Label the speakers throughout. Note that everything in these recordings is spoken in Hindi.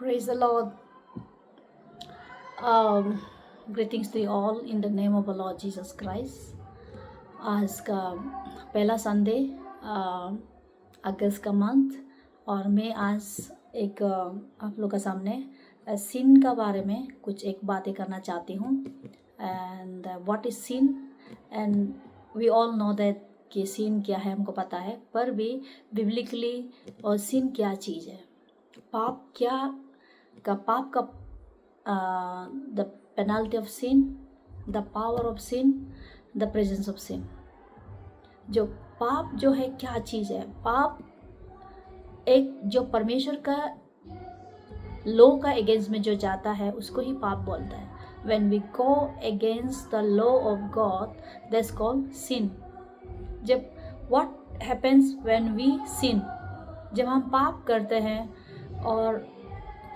Speaker 1: Praise the Lord. Um, Greetings to you all in the name of our Lord Jesus Christ. आज का पहला संडे अगस्त का मंथ और मैं आज एक आप लोग के सामने सिन का बारे में कुछ एक बातें करना चाहती हूँ. And what is sin and we all know that कि सिन क्या है हमको पता है, पर भी बिब्लिकली और सिन क्या चीज़ है, पाप का the penalty of sin, the power of sin, the presence of sin. जो पाप जो है क्या चीज़ है? पाप एक जो परमेश्वर का लॉ का अगेंस्ट में जो जाता है उसको ही पाप बोलता है. When we go against the law of God, that's called sin. जब what happens when we sin? जब हम पाप करते हैं और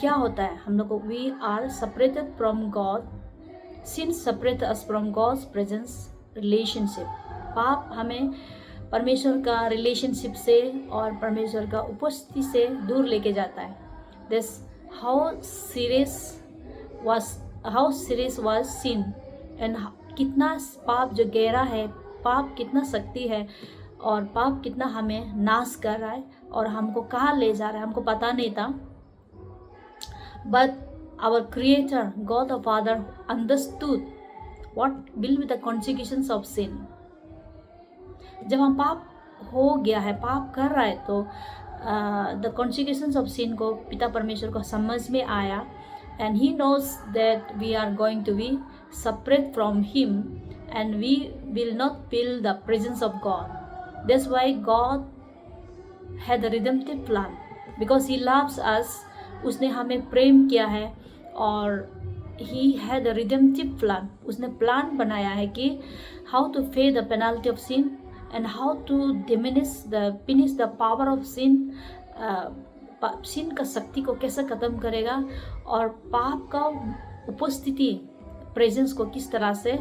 Speaker 1: क्या होता है हम लोग को, we are separated from God. Sin separate us from God's presence relationship. पाप हमें परमेश्वर का रिलेशनशिप से और परमेश्वर का उपस्थिति से दूर लेके जाता है. This how serious was sin and कितना पाप जो गहरा है, पाप कितना शक्ति है और पाप कितना हमें नाश कर रहा है और हमको कहाँ ले जा रहा है हमको पता नहीं था. But our Creator, God the Father, understood what will be the consequences of sin. जब हम पाप हो गया है, पाप कर रहा है, तो the consequences of sin को पिता परमेश्वर को समझ में आया. And He knows that we are going to be separate from Him and we will not feel the presence of God. That's why God had a redemptive plan, because He loves us. उसने हमें प्रेम किया है और He had a redemptive plan. उसने प्लान बनाया है कि how to pay the penalty of sin and how to finish the power of sin. sin का शक्ति को कैसे खत्म करेगा और पाप का उपस्थिति प्रेजेंस को किस तरह से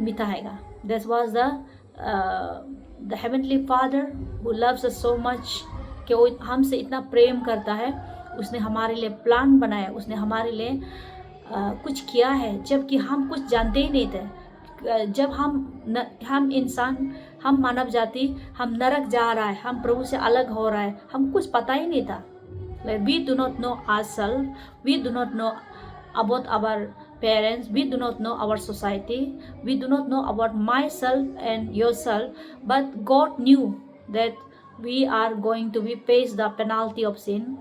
Speaker 1: मिटाएगा. That was the heavenly Father who loves us so much, कि वो हमसे इतना प्रेम करता है. उसने हमारे लिए प्लान बनाया, उसने हमारे लिए कुछ किया है जबकि हम कुछ जानते ही नहीं थे. जब हम इंसान, हम मानव जाति, हम नरक जा रहा है, हम प्रभु से अलग हो रहा है, हम कुछ पता ही नहीं था. We do not know ourselves, we do not know about our parents, we do not know our society, we do not know about myself and yourself, but God knew that we are going to be face the penalty of sin.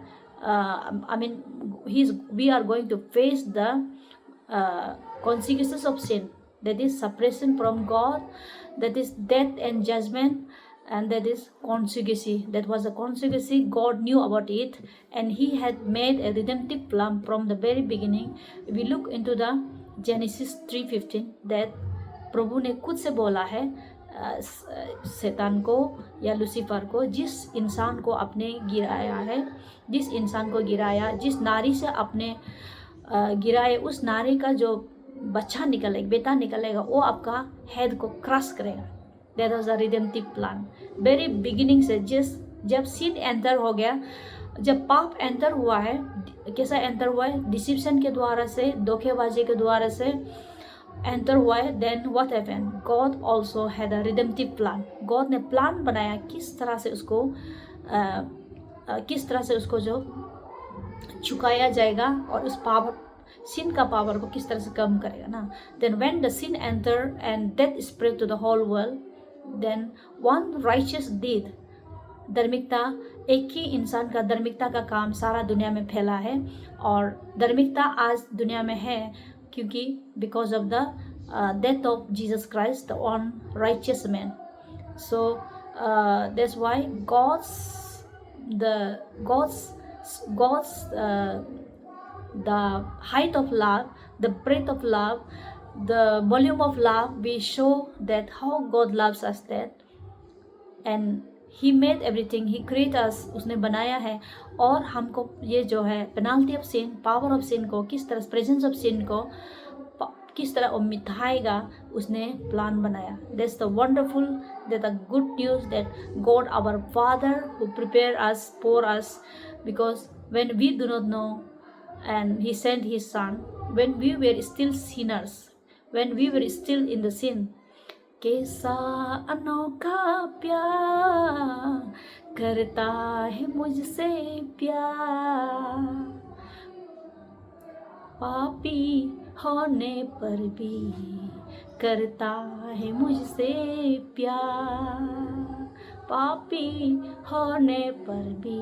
Speaker 1: We are going to face the consequences of sin, that is separation from God, that is death and judgment, and that is consequence. That was a consequence. God knew about it and He had made a redemptive plan from the very beginning. We look into the Genesis 3:15 that प्रभु ने खुद से बोला है शैतान को या लूसीफर को, जिस इंसान को आपने गिराया है, जिस इंसान को गिराया, जिस नारी से आपने गिराए, उस नारी का जो बच्चा निकलेगा, बेटा निकलेगा, वो आपका हेड को क्रश करेगा. That was the redemptive plan. Very beginning से जब सिन एंटर हो गया, जब पाप एंटर हुआ है, कैसा एंटर हुआ है? डिसिप्शन के द्वारा से, धोखेबाजी के द्वारा से एंटर हुआ है. Then what happened? God also had a redemptive plan. God ने प्लान बनाया किस तरह से उसको जो चुकाया जाएगा और उस पावर, सिन का पावर को किस तरह से कम करेगा ना. Then when the sin enter and death spread to the whole world, then one righteous deed, धार्मिकता, एक ही इंसान का धार्मिकता का काम सारा दुनिया में फैला है. और धार्मिकता आज दुनिया में है क्योंकि because of the death of Jesus Christ, the one righteous man. So that's why the height of love, the breadth of love, the volume of love, we show that how God loves us, that and He made everything, He created us, उसने बनाया है. और हमको ये जो है penalty of sin, power of sin को किस तरह, प्रेजेंस ऑफ सिन को किस तरह वो मिटाएगा, उसने प्लान बनाया. That's the wonderful, that the good news that God our Father who prepare us for us, because when we do not know and he sent his son when we were still sinners, when we were still in the sin. कैसा अनोखा प्यार करता है मुझसे प्यार, पापी होने पर भी करता है मुझसे प्यार, पापी होने पर भी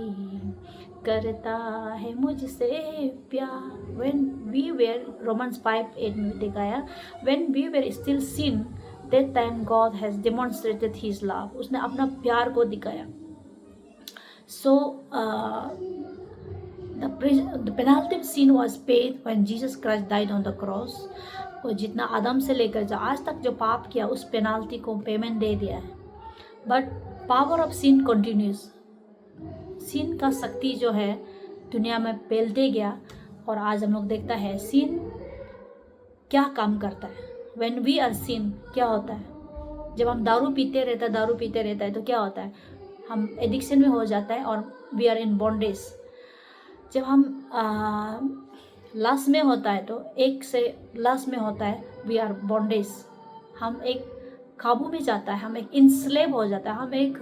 Speaker 1: करता है मुझसे प्यार. When we were, Romans 5:8 में दिखाया, when we were still sin, that time God has demonstrated his love. उसने अपना प्यार को दिखाया. So the penalty of sin was paid when Jesus Christ died on the cross. और जितना आदम से लेकर जो आज तक जो पाप किया उस पेनाल्टी को पेमेंट दे दिया है. But power of sin continues. Sin का शक्ति जो है दुनिया में फैलते गया और आज हम लोग देखता है सिन क्या काम करता है. व्हेन वी आर सिन क्या होता है, जब हम दारू पीते रहता है तो क्या होता है, हम एडिक्शन में हो जाता है और वी आर इन बॉन्डेज. जब हम लास्ट में होता है तो एक से लास्ट में होता है वी आर बॉन्डेज. हम एक काबू में जाता है, हम एक इंस्लेव हो जाता है, हम एक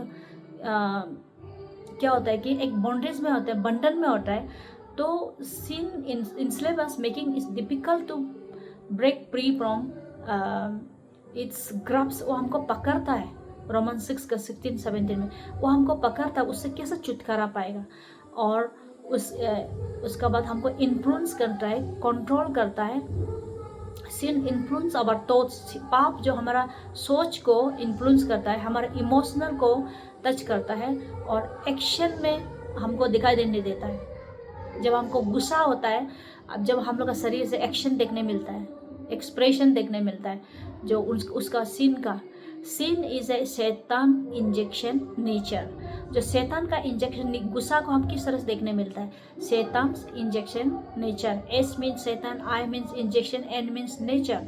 Speaker 1: क्या होता है कि एक बॉन्डेज में होता है, बंधन में होता है. तो sin enslave us, making its difficult to break free from its grips. वो हमको पकड़ता है. रोमन 6 का 16-17 में वो हमको पकड़ता है. उससे कैसे छुटकारा पाएगा. और उसका बाद हमको इन्फ्लुएंस करता है, कंट्रोल करता है. सिन इन्फ्लुएंस आवर थॉट्स. पाप जो हमारा सोच को इन्फ्लुएंस करता है, हमारे इमोशनल को टच करता है और एक्शन में हमको दिखाई देने देता है. जब हमको गुस्सा होता है, अब जब हम लोग का शरीर से एक्शन देखने मिलता है, एक्सप्रेशन देखने मिलता है, जो उसका सिन का. सिन इज ए शैतान इंजेक्शन नेचर. जो शैतान का इंजेक्शन, गुस्सा को हम किस तरह से देखने मिलता है, शैतान इंजेक्शन नेचर. एस मीन्स शैतान, I means injection, N means nature.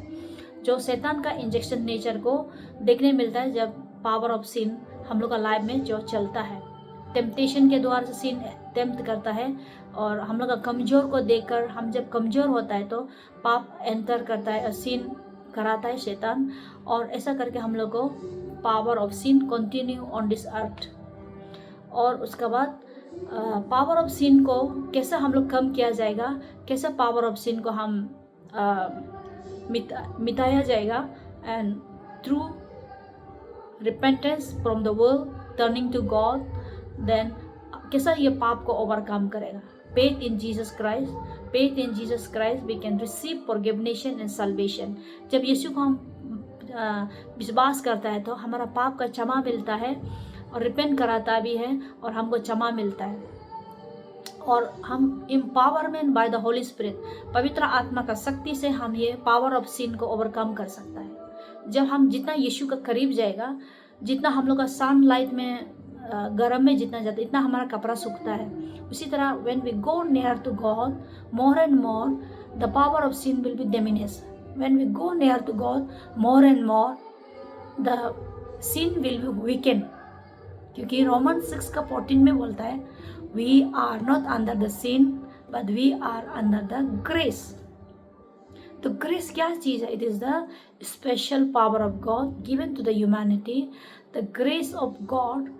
Speaker 1: जो शैतान का इंजेक्शन नेचर को देखने मिलता है जब पावर ऑफ सिन हम लोग का लाइफ में जो चलता है. टेम्पटेशन के द्वारा से सिन टेम्प्ट करता है और हम लोग का कमज़ोर को देखकर, हम जब कमज़ोर होता है तो पाप एंटर करता है और सिन कराता है शैतान. और ऐसा करके हम लोग को power of sin continue on this earth. और उसके बाद पावर ऑफ सिन को कैसे हम लोग कम किया जाएगा, कैसे पावर ऑफ सिन को हम मिटाया जाएगा. And through repentance from the world, turning to God, then कैसा ये पाप को ओवरकम करेगा. Faith in Jesus Christ, faith in Jesus Christ, we can receive forgiveness and salvation. जब यीशु को हम विश्वास करता है तो हमारा पाप का क्षमा मिलता है और रिपेंट कराता भी है और हमको क्षमा मिलता है. और हम empowerment bye the Holy spirit, पवित्र आत्मा का शक्ति से हम ये पावर ऑफ सिन को ओवरकम कर सकता है. जब हम जितना यीशु का करीब जाएगा, जितना हम लोग का सनलाइट में गर्म में जितना जाता है, इतना हमारा कपड़ा सूखता है. उसी तरह when we go near to God more and more, the power of sin will be diminish. When we go near to God more and more, the sin will be weaken. क्योंकि रोमन 6 का 14 में बोलता है we are not under the sin but we are under the grace. तो ग्रेस क्या चीज़ है? It is the special power of God given to the humanity. The grace of God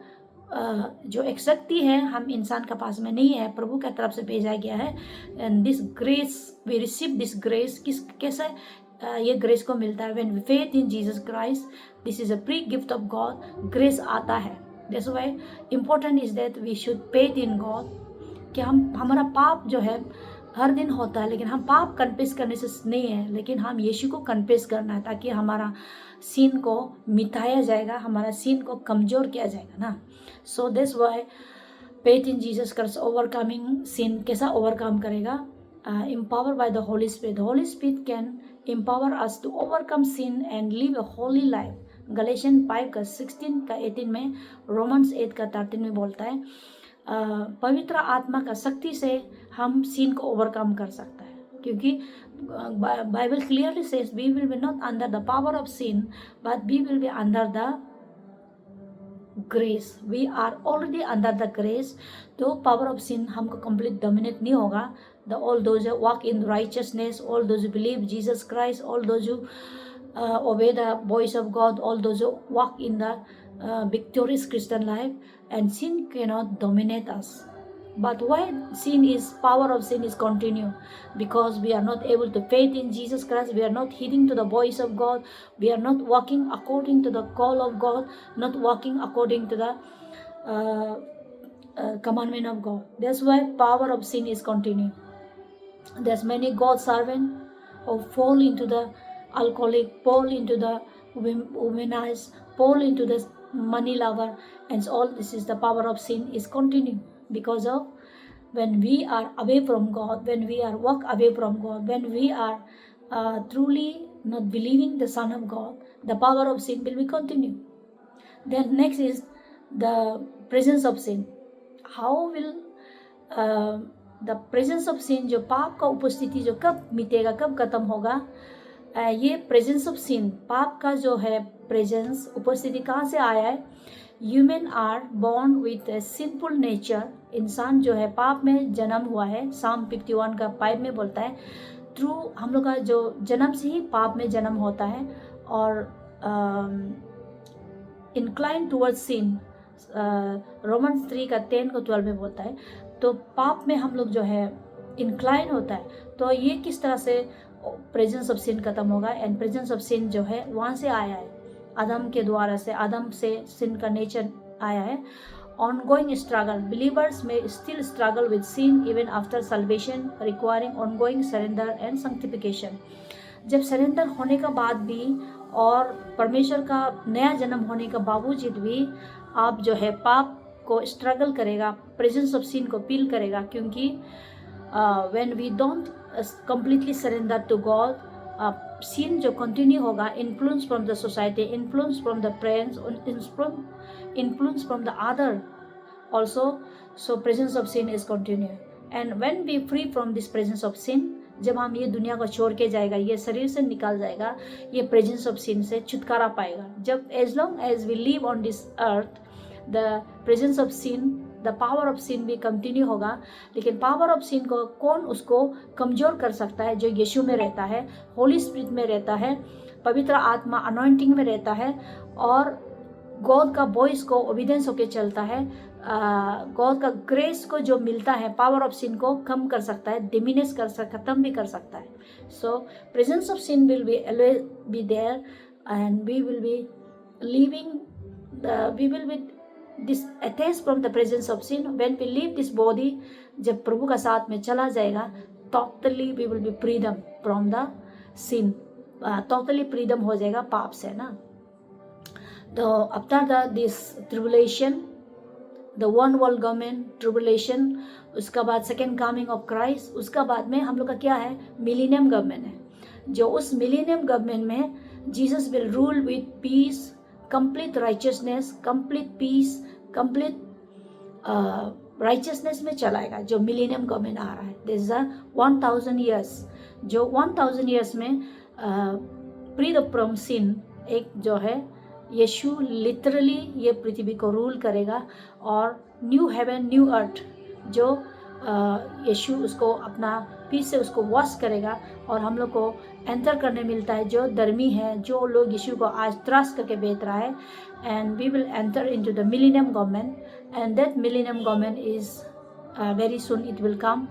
Speaker 1: जो एक शक्ति है हम इंसान के पास में नहीं है, प्रभु की तरफ से भेजा गया है. And this grace we receive this grace. कैसे ये ग्रेस को मिलता है? When we faith in Jesus Christ, this is a pre gift of God. Grace आता है. That's why important is that we should faith in God. कि हमारा पाप जो है हर दिन होता है, लेकिन हम पाप कन्फेस करने से नहीं है, लेकिन हम यीशु को कन्फेस करना है ताकि हमारा सीन को मिटाया जाएगा, हमारा सीन को कमज़ोर किया जाएगा ना. So that's why faith in Jesus Christ overcoming sin. कैसा ओवरकम करेगा? Empower by the Holy Spirit. The Holy Spirit can empower us to overcome sin and live a holy life. Galatian 5 का 16 का 18 में, रोमन्स 8 का 13 में बोलता है पवित्र आत्मा का शक्ति से हम सिन को ओवरकम कर सकता है. क्योंकि Bible clearly says we will be not under the power of sin but we will be under the grace, we are already under the grace. तो पावर ऑफ सिन हमको कंप्लीट डोमिनेट नहीं होगा। The all those walk in righteousness, all those believe Jesus Christ, all those obey the voice of God, all those who walk in the victorious Christian life, and sin cannot dominate us. But why sin is, power of sin is continue? Because we are not able to faith in Jesus Christ, we are not heeding to the voice of God, we are not walking according to the call of God, not walking according to the commandment of God. That's why power of sin is continue. There's many God servant who fall into the alcoholic, fall into the womanize, fall into the money lover, and all this is the power of sin is continue. Because of when we are away from God, when we are walk away from God, when we are truly not believing the Son of God, the power of sin will be continue. Then next is the presence of sin. How will the presence of sin, जो पाप का उपस्थिति जो कब मिटेगा, कब खत्म होगा? ये प्रेजेंस ऑफ सिन, पाप का जो है प्रेजेंस, उपस्थिति कहाँ से आया है? Human are born with a simple nature, इंसान जो है पाप में जन्म हुआ है। साम 51 का 5 में बोलता है, थ्रू हम लोग का जो जन्म से ही पाप में जन्म होता है और इंक्लाइन टूवर्ड्स सिन, रोमन्स 3 का 10 को 12 में बोलता है। तो पाप में हम लोग जो है इंक्लाइन होता है। तो ये किस तरह से प्रेजेंस ऑफ सिन खत्म होगा? एंड प्रेजेंस ऑफ सिन जो है वहाँ से आया है, आदम के द्वारा से, आदम से सिन का नेचर आया है। ऑनगोइंग स्ट्रगल, बिलीवर्स में still struggle with sin even after salvation, requiring ongoing surrender and sanctification. जब सरेंडर होने का बाद भी और परमेश्वर का नया जन्म होने का बावजूद भी आप जो है पाप को स्ट्रगल करेगा, प्रेजेंस ऑफ सिन को फील करेगा, क्योंकि when we don't completely surrender to God, sin जो continue होगा, influence from the society, influence from the friends, influence from the other also, so presence of sin is continue. And when we free from this presence of sin, जब हम ये दुनिया को छोड़ के जाएगा, ये शरीर से निकाल जाएगा, ये प्रेजेंस ऑफ सिन से छुटकारा पाएगा। जब as long as we live on this earth, the presence of sin, the power of sin भी कंटिन्यू होगा। लेकिन पावर ऑफ सिन को कौन उसको कमज़ोर कर सकता है? जो यीशु में रहता है, होली स्पिरिट में रहता है, पवित्र आत्मा अनॉइंटिंग में रहता है और गॉड का वॉइस को ओबीडियंस होकर चलता है। गॉड का ग्रेस को जो मिलता है, पावर ऑफ सिन को कम कर सकता है, डिमिनिश कर सकता, खत्म भी कर सकता है। So presence of sin will be always be there and we will be living, we will be detached from the presence of sin. When we leave this body, जब प्रभु का साथ में चला जाएगा, totally we will be freedom from the sin, totally freedom हो जाएगा पाप से ना। तो after this tribulation, the one world government tribulation, उसका बाद second coming of Christ, उसका बाद में हम लोग का क्या है? मिलीनियम गवर्नमेंट है। जो उस मिलीनियम गवर्नमेंट में Jesus will rule with peace, complete righteousness, complete peace, complete righteousness में चलाएगा। जो मिलीनियम गवर्नमेंट आ रहा है, दिस इज 1000 ईयर्स, जो 1000 ईयर्स में फ्रीडम फ्रॉम सिन, एक जो है यीशु लिटरली ये पृथ्वी को रूल करेगा और न्यू हेवन न्यू अर्थ, जो यीशु उसको अपना पीस से उसको वॉश करेगा और हम लोग को एंटर करने मिलता है। जो धर्मी है, जो लोग यीशु को आज त्रास करके बेच रहा है, and we will enter into the millennium government and that millennium government is very soon it will come.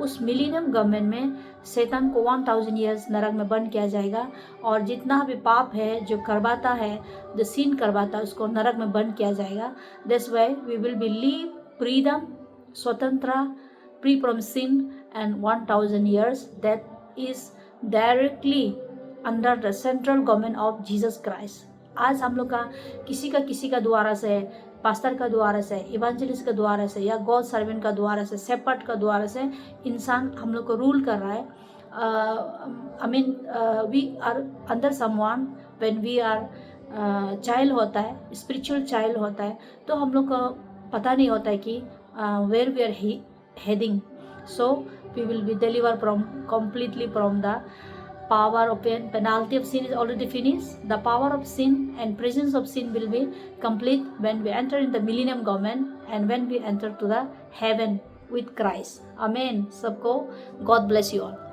Speaker 1: उस मिलीनियम गवर्नमेंट में शैतान को 1000 ईयर्स नरक में बंद किया जाएगा और जितना भी पाप है जो करवाता है, जो सीन करवाता है, उसको नरक में बंद किया जाएगा। That's why we will be live freedom, स्वतंत्रता, free from sin and 1000 years that is directly under the central government of Jesus Christ. आज हम लोग का किसी का द्वारा से, पास्टर का द्वारा से, इवेंजलिस्ट का द्वारा से या गॉड सर्वेंट का द्वारा से, सेपर्ट का द्वारा से इंसान हम लोग को रूल कर रहा है। I mean we are under someone, when we are child होता है, स्पिरिचुअल चाइल्ड होता है, तो हम लोग को पता नहीं होता है कि where we are heading. So we will be deliver from completely from the power of penalty of sin is already finished. The power of sin and presence of sin will be complete when we enter in the millennium government and when we enter to the heaven with Christ. Amen. सबको God bless you all.